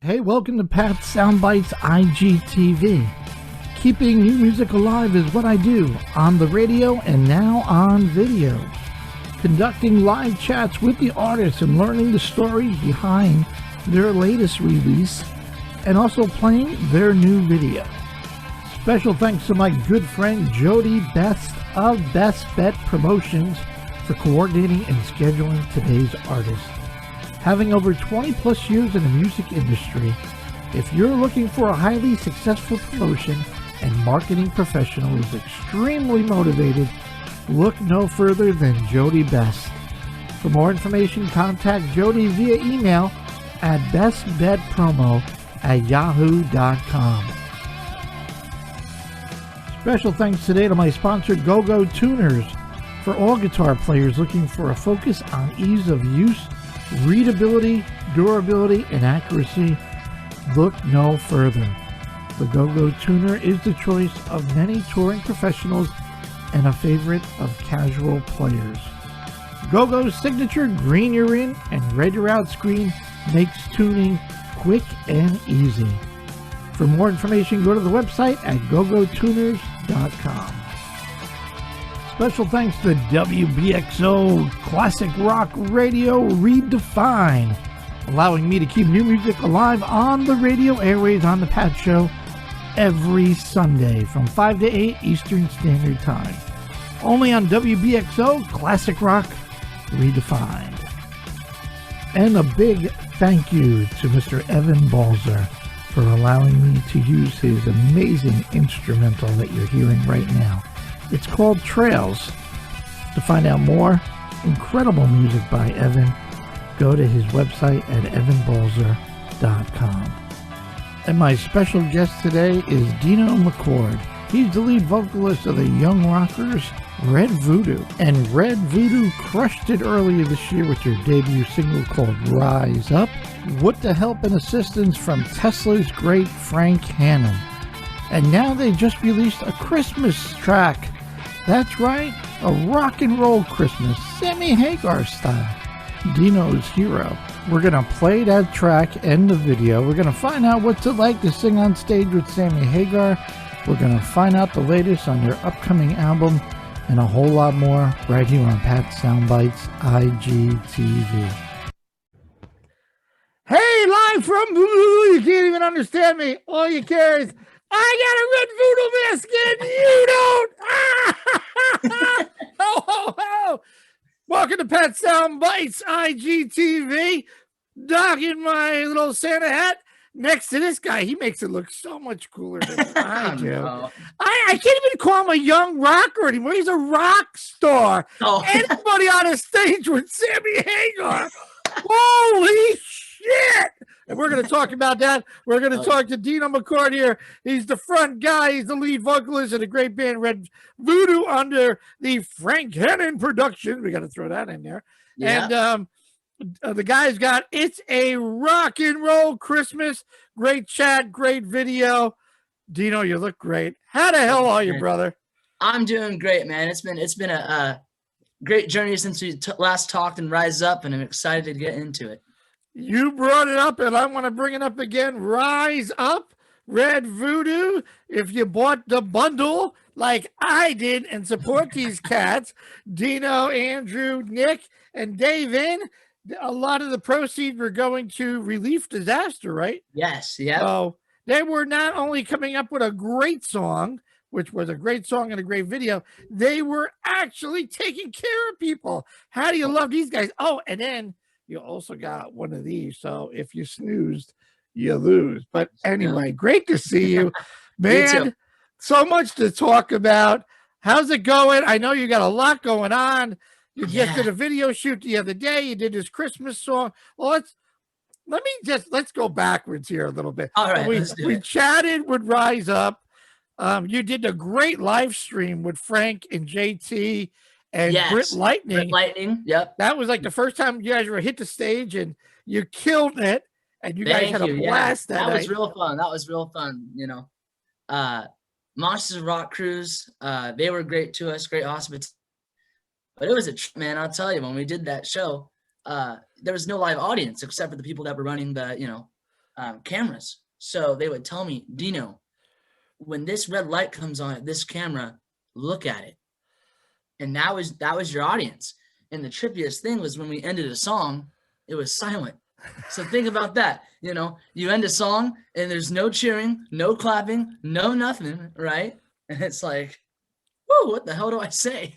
Hey, welcome to Pat's Soundbites IGTV. Keeping new music alive is what I do on the radio and now on video. Conducting live chats with the artists and learning the stories behind their latest release and also playing their new video. Special thanks to my good friend Jody Best of Best Bet Promotions for coordinating and scheduling today's artist. Having over 20 plus years in the music industry, if you're looking for a highly successful promotion and marketing professional who's extremely motivated, look no further than Jody Best. For more information, contact Jody via email at bestbetpromo@yahoo.com. Special thanks today to my sponsor Go-Go Tuners. For all guitar players looking for a focus on ease of use, readability, durability, and accuracy, look no further. The Go-Go Tuner is the choice of many touring professionals and a favorite of casual players. Go-Go's signature green you're in and red you're out screen makes tuning quick and easy. For more information, go to the website at gogotuners.com. Special thanks to WBXO Classic Rock Radio Redefined, allowing me to keep new music alive on the radio airways on the Pat Show every Sunday from 5 to 8 Eastern Standard Time. Only on WBXO Classic Rock Redefined. And a big thank you to Mr. Evan Balzer for allowing me to use his amazing instrumental that you're hearing right now. It's called Trails. To find out more incredible music by Evan, go to his website at evanbalzer.com. And my special guest today is Dino McCord. He's the lead vocalist of the Young Rockers, Redvoodoo. And Redvoodoo crushed it earlier this year with their debut single called Rise Up, with the help and assistance from Tesla's great Frank Hannon. And now they just released a Christmas track. That's right, a rock and roll Christmas, Sammy Hagar style. Dino's Hero. We're going to play that track and the video. We're going to find out what's it like to sing on stage with Sammy Hagar. We're going to find out the latest on their upcoming album and a whole lot more right here on Pat Soundbites IGTV. Hey, live from Voodoo, you can't even understand me. All you care is, I got a red voodoo mask and you don't. Ho, ho, ho. Welcome to Pat Soundbites IGTV. Docking my little Santa hat next to this guy. He makes it look so much cooler than I do. No. I can't even call him a young rocker anymore. He's a rock star. Oh. Anybody on a stage with Sammy Hagar. Holy shit. And we're going to talk about that. We're going to talk to Dino McCord here. He's the front guy. He's the lead vocalist of the great band Redvoodoo under the Frank Hannon production. We got to throw that in there. Yeah. And the guy's got It's a Rock and Roll Christmas. Great chat, great video. Dino, you look great. How the hell are you, brother? I'm doing great, man. It's been a great journey since we last talked and Rise Up, and I'm excited to get into it. You brought it up, and I want to bring it up again. Rise Up, Redvoodoo. If you bought the bundle like I did and support these cats, Dino, Andrew, Nick, and Dave in, a lot of the proceeds were going to relief disaster, right? Yes, yeah. So they were not only coming up with a great song, which was a great song and a great video, they were actually taking care of people. How do you love these guys? Oh, and then you also got one of these. So if you snoozed, you lose. But anyway, great to see you, man. So much to talk about. How's it going? I know you got a lot going on. You just did a video shoot the other day. You did this Christmas song. Well, let's go backwards here a little bit. All right, we chatted with Rise Up. You did a great live stream with Frank and JT and Brit Lightning. Brit Lightning, yep. That was like the first time you guys were hit the stage, and you killed it. And you guys had a blast that night. That was real fun. That was real fun. You know, Monsters of Rock Cruise. They were great to us. Great hospitality. But it was a trip, man. I'll tell you, when we did that show, there was no live audience except for the people that were running the, cameras. So they would tell me, Dino, when this red light comes on at this camera, look at it. And that was your audience. And the trippiest thing was when we ended a song, it was silent. So think about that. You know, you end a song and there's no cheering, no clapping, no nothing, right? And it's like, whoa, what the hell do I say?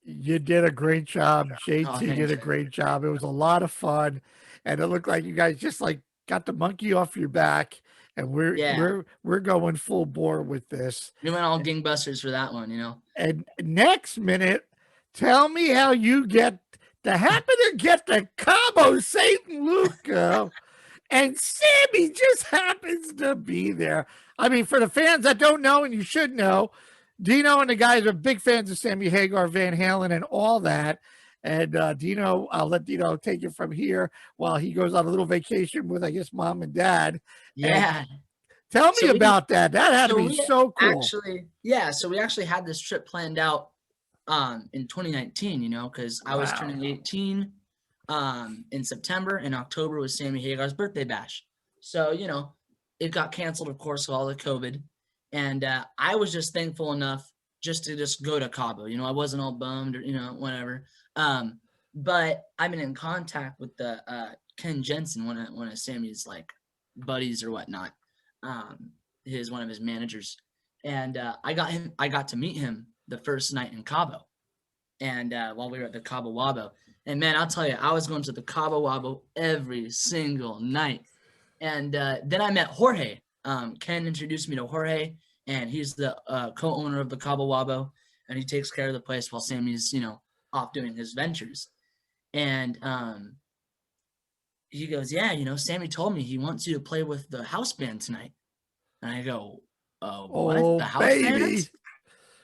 You did a great job. JT Oh, did a great job. It was a lot of fun. And it looked like you guys just like got the monkey off your back. And we're going full bore with this. We went all gangbusters for that one, you know. And next minute, tell me how you happen to get to Cabo St. Luca, and Sammy just happens to be there. I mean, for the fans that don't know, and you should know, Dino and the guys are big fans of Sammy Hagar, Van Halen, and all that. And Dino, I'll let Dino take it from here while he goes on a little vacation with, I guess, mom and dad. Yeah. And tell me about that. That had to be so cool. Actually, so we actually had this trip planned out in 2019, you know, because I was turning 18 in September, and October was Sammy Hagar's birthday bash. So, you know, it got canceled, of course, with all the COVID. And I was just thankful enough just to just go to Cabo. You know, I wasn't all bummed or, you know, whatever. But I've been in contact with the Ken Jensen, one of Sammy's like buddies or whatnot. One of his managers. And I got to meet him the first night in Cabo. And while we were at the Cabo Wabo. And man, I'll tell you, I was going to the Cabo Wabo every single night. And then I met Jorge. Ken introduced me to Jorge, and he's the co-owner of the Cabo Wabo, and he takes care of the place while Sammy's, you know, off doing his ventures. And he goes, yeah, you know, Sammy told me he wants you to play with the house band tonight. And I go, what? The house band?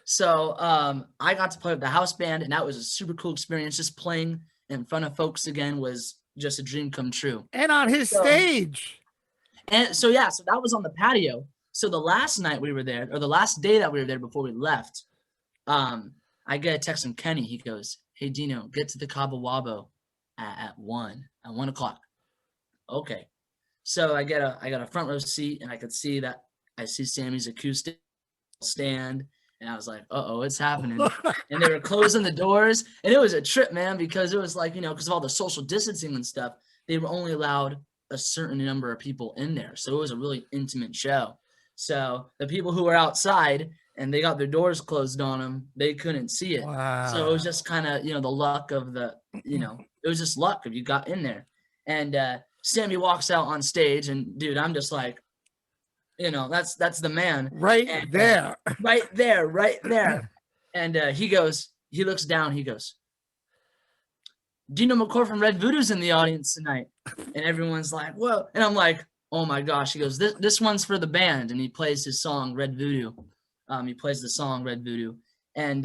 So I got to play with the house band, and that was a super cool experience. Just playing in front of folks again was just a dream come true. And on his stage. And so, yeah, so that was on the patio. So the last night we were there, or the last day that we were there before we left, I get a text from Kenny. He goes, hey, Dino, get to the Cabo Wabo at 1 o'clock. Okay. So I got a front row seat, and I could see that I see Sammy's acoustic stand, and I was like, uh-oh, it's happening. And they were closing the doors, and it was a trip, man, because it was like, you know, because of all the social distancing and stuff, they were only allowed a certain number of people in there. So it was a really intimate show. So the people who were outside and they got their doors closed on them, they couldn't see it. Wow. So it was just kind of, you know, the luck of the, you know, it was just luck if you got in there. And Sammy walks out on stage, and dude, I'm just like, you know, that's the man. Right there. Right there. And he looks down, he goes, Dino McCord from Redvoodoo's in the audience tonight. And everyone's like, whoa. And I'm like, oh my gosh. He goes, this one's for the band. And he plays his song, Redvoodoo. He plays the song, Redvoodoo. And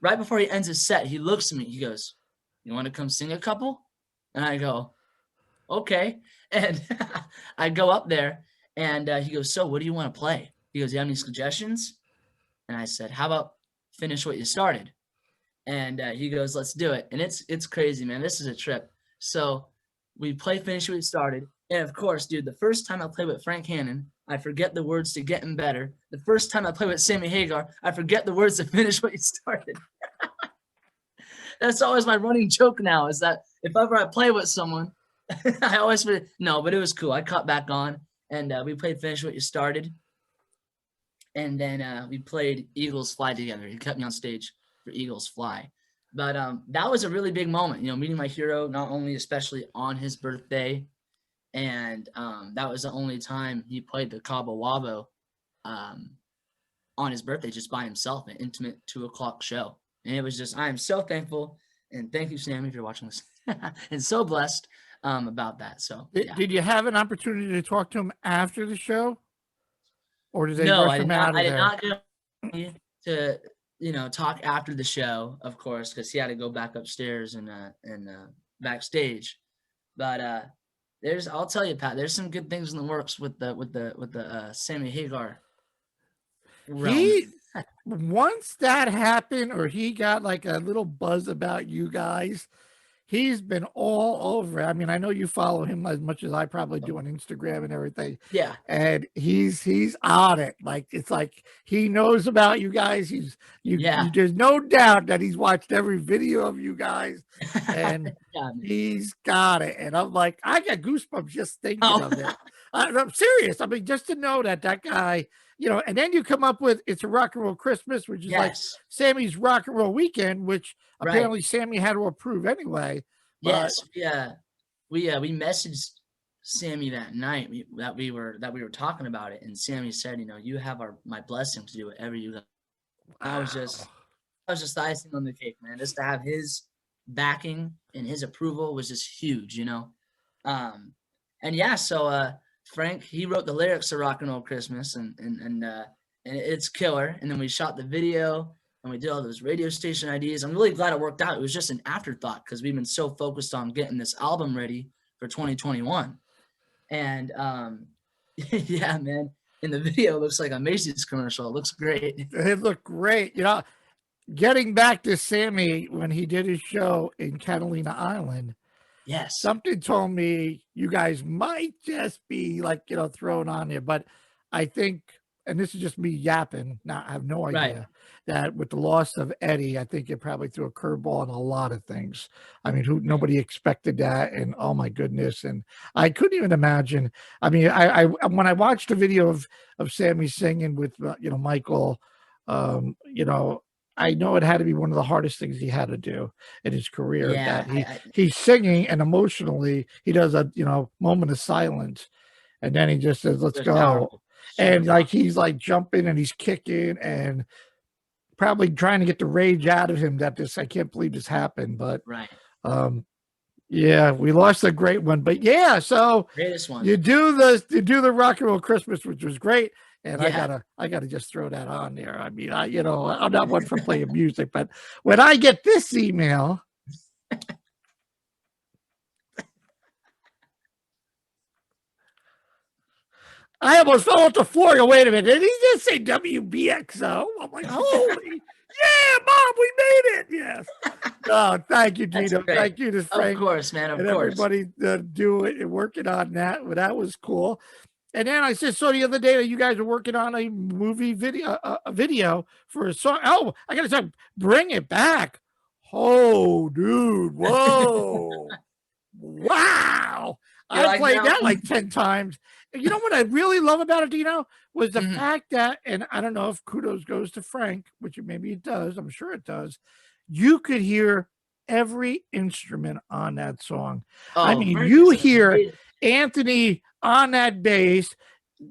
right before he ends his set, he looks at me. He goes, you want to come sing a couple? And I go, okay. And I go up there, and he goes, so what do you want to play? He goes, you have any suggestions? And I said, how about Finish What You Started? And he goes, let's do it. And it's crazy, man. This is a trip. So we play Finish What You Started. And of course, dude, the first time I play with Frank Hannon, I forget the words to Getting Better. The first time I play with Sammy Hagar, I forget the words to Finish What You Started. That's always my running joke now, is that if ever I play with someone, I always forget. No, but it was cool. I caught back on, and we played Finish What You Started. And then we played Eagles Fly together. He kept me on stage for Eagles Fly. But that was a really big moment, you know, meeting my hero, not only especially on his birthday, and that was the only time he played the Cabo Wabo on his birthday, just by himself, an intimate 2 o'clock show. And it was just, I am so thankful, and thank you, Sammy, if you're watching this, and so blessed about that. So yeah. Did you have an opportunity to talk to him after the show, or did they rush him out of there? I did not get to, you know, talk after the show, of course, because he had to go back upstairs and backstage. But I'll tell you, Pat, there's some good things in the works with the Sammy Hagar realm. Once that happened, or he got like a little buzz about you guys, he's been all over. I mean, I know you follow him as much as I probably do on Instagram and everything. Yeah. And he's on it. Like, it's like he knows about you guys. There's no doubt that he's watched every video of you guys, and he's got it. And I'm like, I got goosebumps just thinking of it. I'm serious. I mean, just to know that guy, you know, and then you come up with It's a Rock and Roll Christmas, which is like Sammy's Rock and Roll Weekend, which apparently Sammy had to approve anyway. Yes, we messaged Sammy that night that we were talking about it, and Sammy said, you know, you have my blessing to do whatever you got. Wow. I was just the icing on the cake, man. Just to have his backing and his approval was just huge, you know. And yeah, so Frank, he wrote the lyrics to Rock and Roll Christmas, and it's killer. And then we shot the video, and we did all those radio station IDs. I'm really glad it worked out. It was just an afterthought because we've been so focused on getting this album ready for 2021. And yeah, man, in the video, it looks like a Macy's commercial. It looks great. It looked great. You know, getting back to Sammy, when he did his show in Catalina Island, yes, something told me you guys might just be like, you know, thrown on there. But I think, and this is just me yapping, now I have no idea, that with the loss of Eddie, I think it probably threw a curveball on a lot of things. I mean, nobody expected that, and oh my goodness. And I couldn't even imagine. I mean, I when I watched the video of Sammy singing with, you know, Michael, you know, I know it had to be one of the hardest things he had to do in his career. Yeah, that he's singing, and emotionally he does a, you know, moment of silence, and then he just says, "Let's go." And like he's like jumping and he's kicking and probably trying to get the rage out of him that I can't believe this happened. But yeah, we lost a great one. But yeah, so greatest one. You do the Rock and Roll Christmas, which was great. And I gotta just throw that on there. I mean, you know, I'm not one for playing music, but when I get this email, I almost fell off the floor. Go, wait a minute, did he just say WBXO? I'm like, holy, yeah, Mom, we made it. Yes. Oh, thank you, Dino. Thank you to Frank. Of course, man. Of course. Everybody do it and working on that. Well, that was cool. And then I said, so the other day that you guys are working on a movie video, a video for a song. Oh, I got to say, Bring It Back. Oh, dude. Whoa. Wow. I played that like 10 times. And you know what I really love about it, Dino, was the fact that, and I don't know if kudos goes to Frank, which maybe it does. I'm sure it does. You could hear every instrument on that song. Oh, I mean, you hear Anthony on that bass,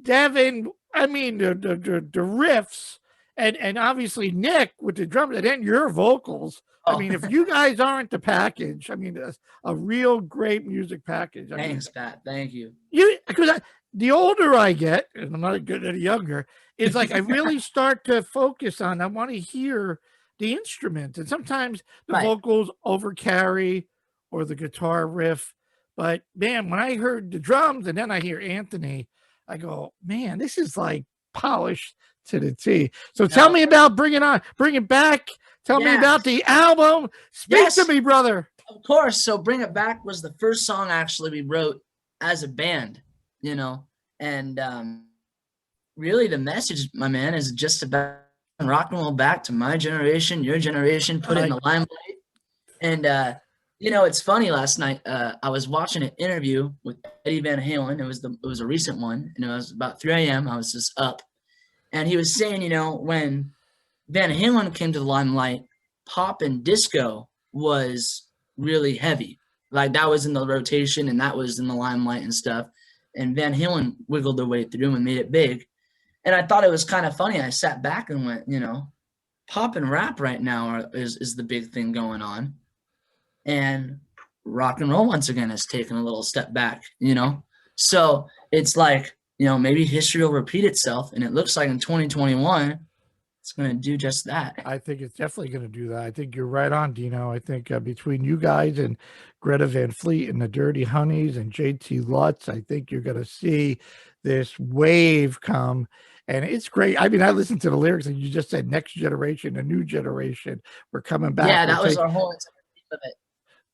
Devin, I mean, the riffs, and obviously Nick with the drums, and then your vocals. I mean, if you guys aren't the package, I mean, a real great music package. Thanks, Pat. Thank you. Because the older I get, and I'm not good any younger, it's like I really start to focus on, I want to hear the instruments. And sometimes the vocals overcarry or the guitar riff. But, man, when I heard the drums and then I hear Anthony, I go, man, this is like polished to the T. So tell me about Bring It Back. Tell me about the album. Speak to me, brother. Of course. So Bring It Back was the first song actually we wrote as a band, you know. And really the message, my man, is just about rock and roll back to my generation, your generation, put it in the limelight. And, you know, it's funny, last night I was watching an interview with Eddie Van Halen. It was a recent one, and it was about 3 a.m. I was just up. And he was saying, you know, when Van Halen came to the limelight, pop and disco was really heavy. Like, that was in the rotation, and that was in the limelight and stuff. And Van Halen wiggled their way through and made it big. And I thought it was kind of funny. I sat back and went, you know, pop and rap right now is the big thing going on. And rock and roll, once again, has taken a little step back, you know? So it's like, you know, maybe history will repeat itself. And it looks like in 2021, it's going to do just that. I think it's definitely going to do that. I think you're right on, Dino. I think between you guys and Greta Van Fleet and the Dirty Honeys and JT Lutz, I think you're going to see this wave come. And it's great. I mean, I listened to the lyrics and you just said next generation, a new generation. We're coming back. Yeah, that was our whole entire theme of it.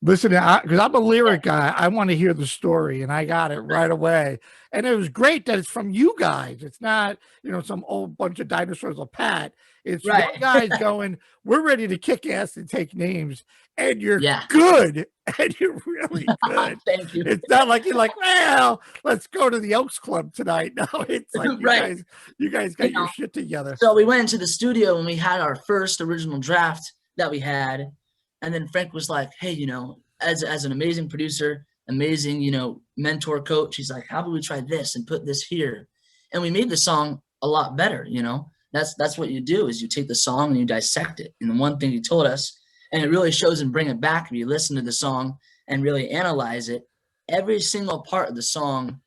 Listen, because I'm a lyric guy, I want to hear the story, and I got it right away. And it was great that it's from you guys. It's not, some old bunch of dinosaurs or Pat. It's Right. one guy's going, we're ready to kick ass and take names, and you're Yeah. good, and you're really good. Thank you. It's not like you're like, well, let's go to the Elks Club tonight. No, it's like you guys got your shit together. So we went into the studio and we had our first original draft that we had. And then Frank was like, hey, as an amazing producer, amazing, mentor coach, he's like, how about we try this and put this here? And we made the song a lot better, That's what you do is you take the song and you dissect it. And the one thing he told us, and it really shows in Bring It Back, if you listen to the song and really analyze it, every single part of the song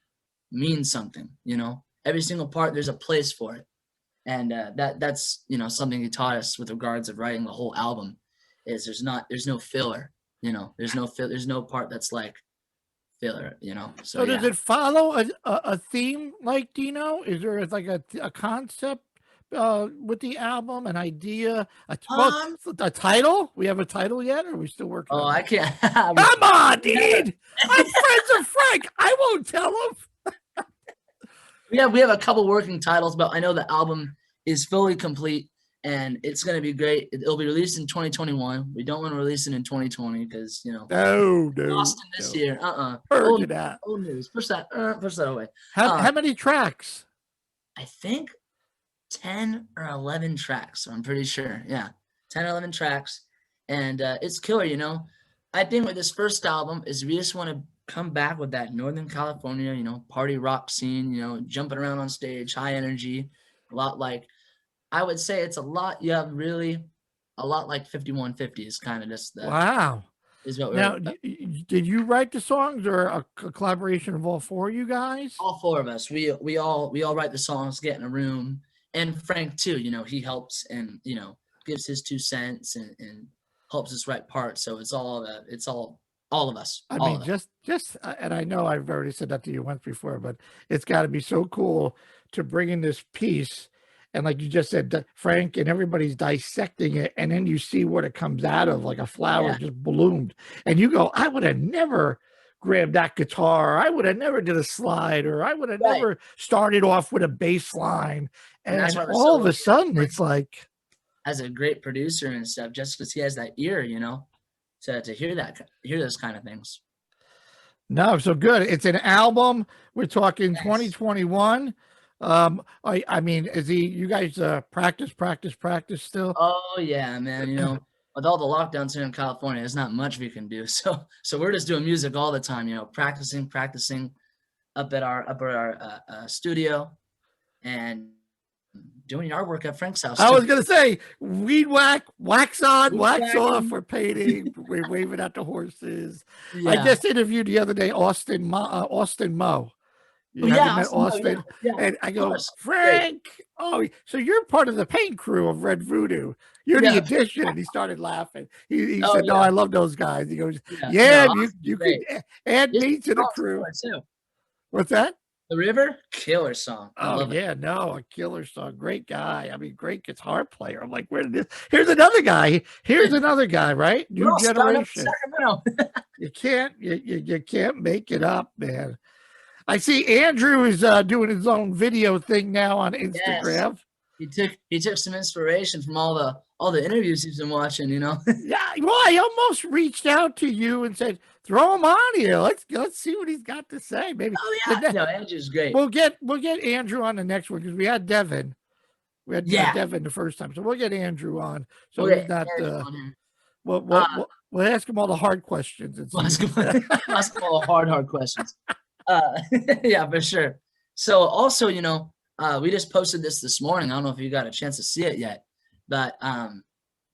means something, Every single part, there's a place for it. And that's, something he taught us with regards of writing the whole album. Is there's no filler, there's no part that's like filler, So does it follow a theme like Dino? Is there like a concept with the album, an idea, a title? We have a title yet, or are we still working? I can't. Come on, dude! I'm friends with Frank. I won't tell him. We have a couple working titles, but I know the album is fully complete. And it's going to be great. It'll be released in 2021. We don't want to release it in 2020 because, no, lost in this year. Heard that. Old news. Push that away. How many tracks? I think 10 or 11 tracks. So I'm pretty sure. Yeah, 10 or 11 tracks. And it's killer, I think with this first album is we just want to come back with that Northern California, party rock scene, jumping around on stage, high energy, a lot like, I would say it's a lot. Yeah, really, a lot like 5150 is kind of just the wow. Is what we're now. Did you write the songs or a collaboration of all four of you guys? All four of us. We all write the songs, get in a room, and Frank too. He helps and gives his 2 cents and helps us write parts. So it's all of us. I mean, just and I know I've already said that to you once before, but it's got to be so cool to bring in this piece. And like you just said, Frank and everybody's dissecting it. And then you see what it comes out of, like a flower just bloomed. And you go, I would have never grabbed that guitar. I would have never did a slide, or I would have never started off with a bass line. And all of a sudden it's like. As a great producer and stuff, just because he has that ear, to hear those kind of things. No, so good. It's an album. We're talking 2021. I mean, is you guys practice still? Oh yeah, man. With all the lockdowns here in California, there's not much we can do. So we're just doing music all the time, practicing up at our studio and doing yard work at Frank's house. I was gonna say weed whack, wax on, wax off. We're painting, we're waving at the horses. Yeah. I just interviewed the other day Austin Moe. You met Austin, and I go, Frank. Oh, so you're part of the paint crew of Red Voodoo. You're the addition. And he started laughing. He said, "No, I love those guys." He goes, you can add me to the crew. What's that? The River, killer song. A killer song. Great guy. I mean, great guitar player. I'm like, where did this? Here's another guy. Right? New generation. You can't make it up, man. I see Andrew is doing his own video thing now on Instagram. Yes. He took some inspiration from all the interviews he's been watching, Yeah, well, I almost reached out to you and said, throw him on here. Let's see what he's got to say. Maybe. Oh yeah, no, Andrew's great. We'll get Andrew on the next one because we had Devin. We had Devin the first time, so we'll get Andrew on. So he's not. We'll ask him all the hard questions. We'll ask him all the hard questions. Yeah, for sure. So also, we just posted this morning. I don't know if you got a chance to see it yet, but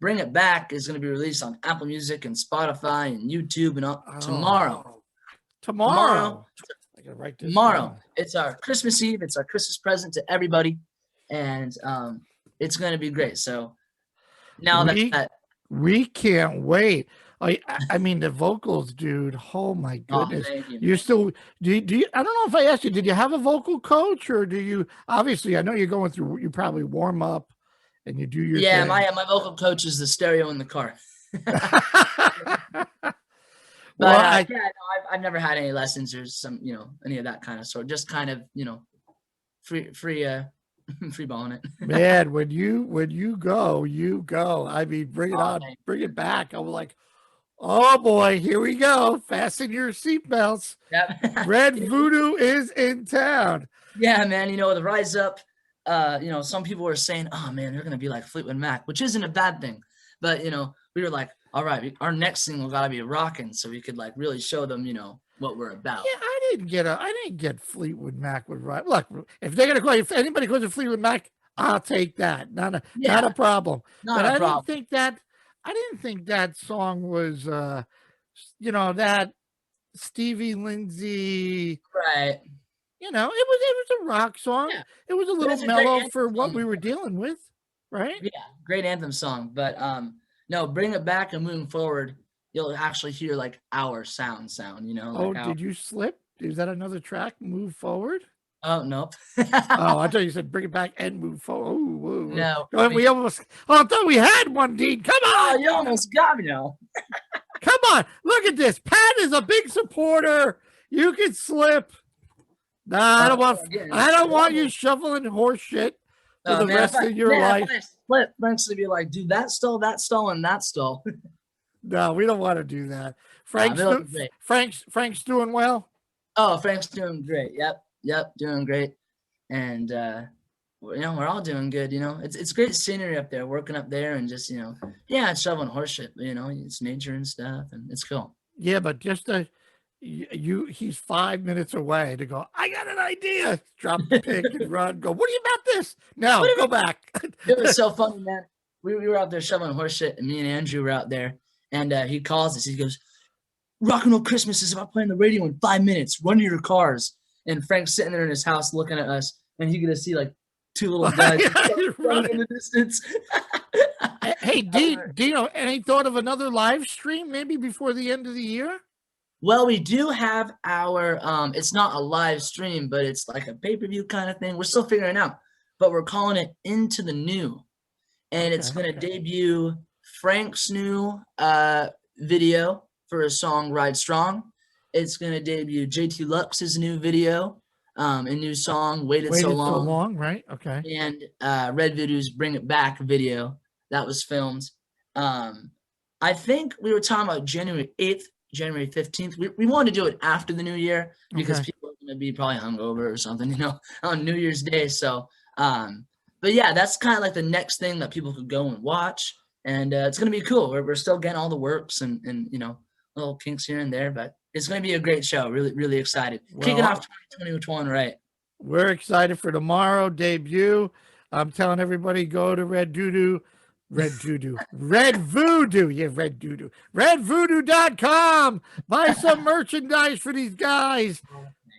Bring It Back is going to be released on Apple Music and Spotify and YouTube and tomorrow. I gotta write this tomorrow. Down. It's our Christmas Eve. It's our Christmas present to everybody, and it's going to be great. So now we can't wait. I mean, the vocals, dude. Oh my goodness! You're still. Do you? I don't know if I asked you. Did you have a vocal coach, or do you? Obviously, I know you're going through. You probably warm up, and you do your. Yeah, thing. My vocal coach is the stereo in the car. But Well, yeah, no, I've never had any lessons or some, any of that kind of sort. Just kind of, free free balling it. man, when you go, you go. I mean, bring it Oh, on, thank bring it back. I was like, oh boy, here we go. Fasten your seatbelts. Yep. Redvoodoo is in town. Yeah, man. The Rise Up. Some people were saying, "Oh man, they're gonna be like Fleetwood Mac," which isn't a bad thing. But we were like, "All right, our next single gotta be rocking," so we could like really show them, what we're about. Yeah, I didn't get Fleetwood Mac with right. Look, if anybody calls it Fleetwood Mac, I'll take that. Not a problem. Not But a problem. I didn't think that song was that Stevie Lindsay. Right. It was a rock song. Yeah. It was a little it's a great mellow anthem for what song. we were dealing with, right? Yeah, great anthem song. But no, bring it back and moving forward, you'll actually hear like our sound. Oh, did you slip? Is that another track? Move forward? Oh, nope. Oh, I thought you said bring it back and move forward. Oh, whoa. No. Oh, I thought we had one, Dean. Come on. Oh, you almost got me now. Come on. Look at this. Pat is a big supporter. You can slip. Nah, I don't want you shoveling horse shit for the rest of your life. If I slip, Frank's gonna be like, dude, that stall, and that stall. No, we don't want to do that. Frank's doing well. Oh, Frank's doing great. Yep, doing great. And we're all doing good. It's great scenery up there, working up there, and just it's shoveling horse shit. But it's nature and stuff, and it's cool. Yeah, but just he's 5 minutes away to go, I got an idea. Drop the pick and run. Go, what do you about this? No, go back. It was so funny, man. We were out there shoveling horse shit, and me and Andrew were out there, and he calls us. He goes, Rock and Roll Christmas is about playing the radio in 5 minutes. Run to your cars. And Frank's sitting there in his house looking at us, and he gonna see like two little guys running in the distance. Hey, Dino, any thought of another live stream maybe before the end of the year? Well, we do have our, it's not a live stream, but it's like a pay-per-view kind of thing. We're still figuring it out, but we're calling it Into the New. And it's going to debut Frank's new video for his song Ride Strong. It's going to debut JT Lux's new video, a new song, Waited So Long. Right? Okay. And Redvoodoo's Bring It Back video that was filmed. I think we were talking about January 8th, January 15th. We wanted to do it after the new year because people are going to be probably hungover or something, on New Year's Day. So, but yeah, that's kind of like the next thing that people could go and watch. And it's going to be cool. We're still getting all the works and little kinks here and there, but it's going to be a great show. Really, really excited. Kicking off 2021, right? We're excited for tomorrow debut. I'm telling everybody, go to Redvoodoo. Yeah, Redvoodoo.com. Buy some merchandise for these guys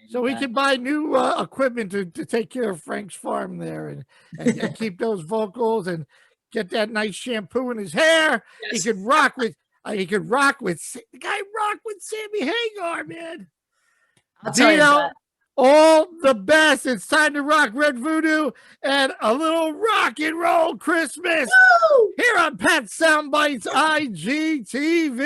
so we can buy new equipment to take care of Frank's farm there and keep those vocals and get that nice shampoo in his hair. Yes. He could rock with the guy rock with Sammy Hagar, man. I'll tell you that. All the best. It's time to rock Redvoodoo and a little rock and roll Christmas. Woo! Here on Pat Soundbites IGTV.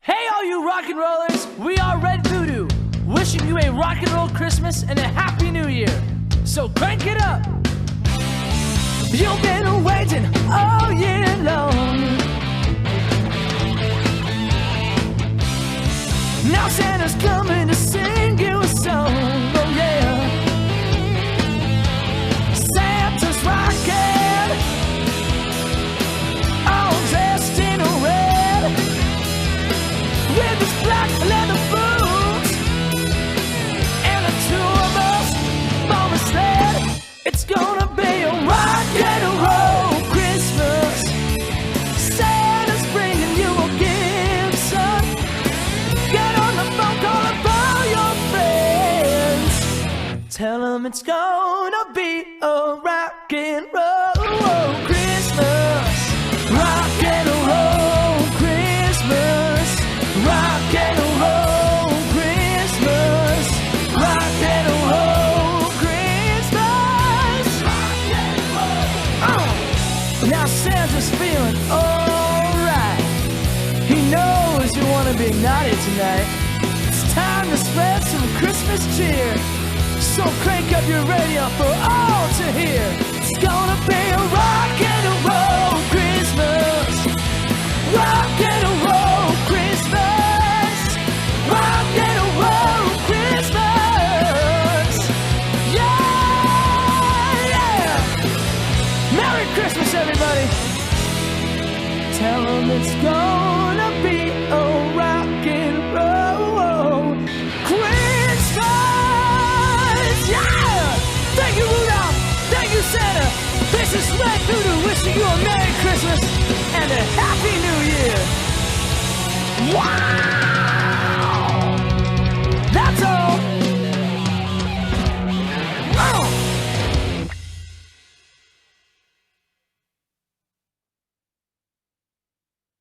Hey, all you rock and rollers, we are Redvoodoo, wishing you a rock and roll Christmas and a happy new year. So crank it up. You've been waiting all year long. Now Santa's coming to sing you a song, oh yeah. Santa's rocking, all dressed in red, with his black leather boots, and the two of us on the sled. It's gonna be a rock and roll Christmas. Santa's bringing you a gift, son. Get on the phone, call up all your friends. Tell them it's gonna be a rock and roll Christmas. Rock and roll Christmas. Rock and roll Christmas. Rock and roll Christmas. Rock and roll. Now Santa's feeling alright. He knows gonna be naughty tonight. It's time to spread some Christmas cheer. So crank up your radio for all to hear. It's gonna be a rock and a roll Christmas. Rock and a roll Christmas. Rock and a roll Christmas. Yeah, yeah. Merry Christmas, everybody. Tell them it's gonna be a rock and roll Christmas. Yeah! Thank you, Rudolph. Thank you, Santa. This is Redvoodoo wishing you a Merry Christmas and a Happy New Year. Wow!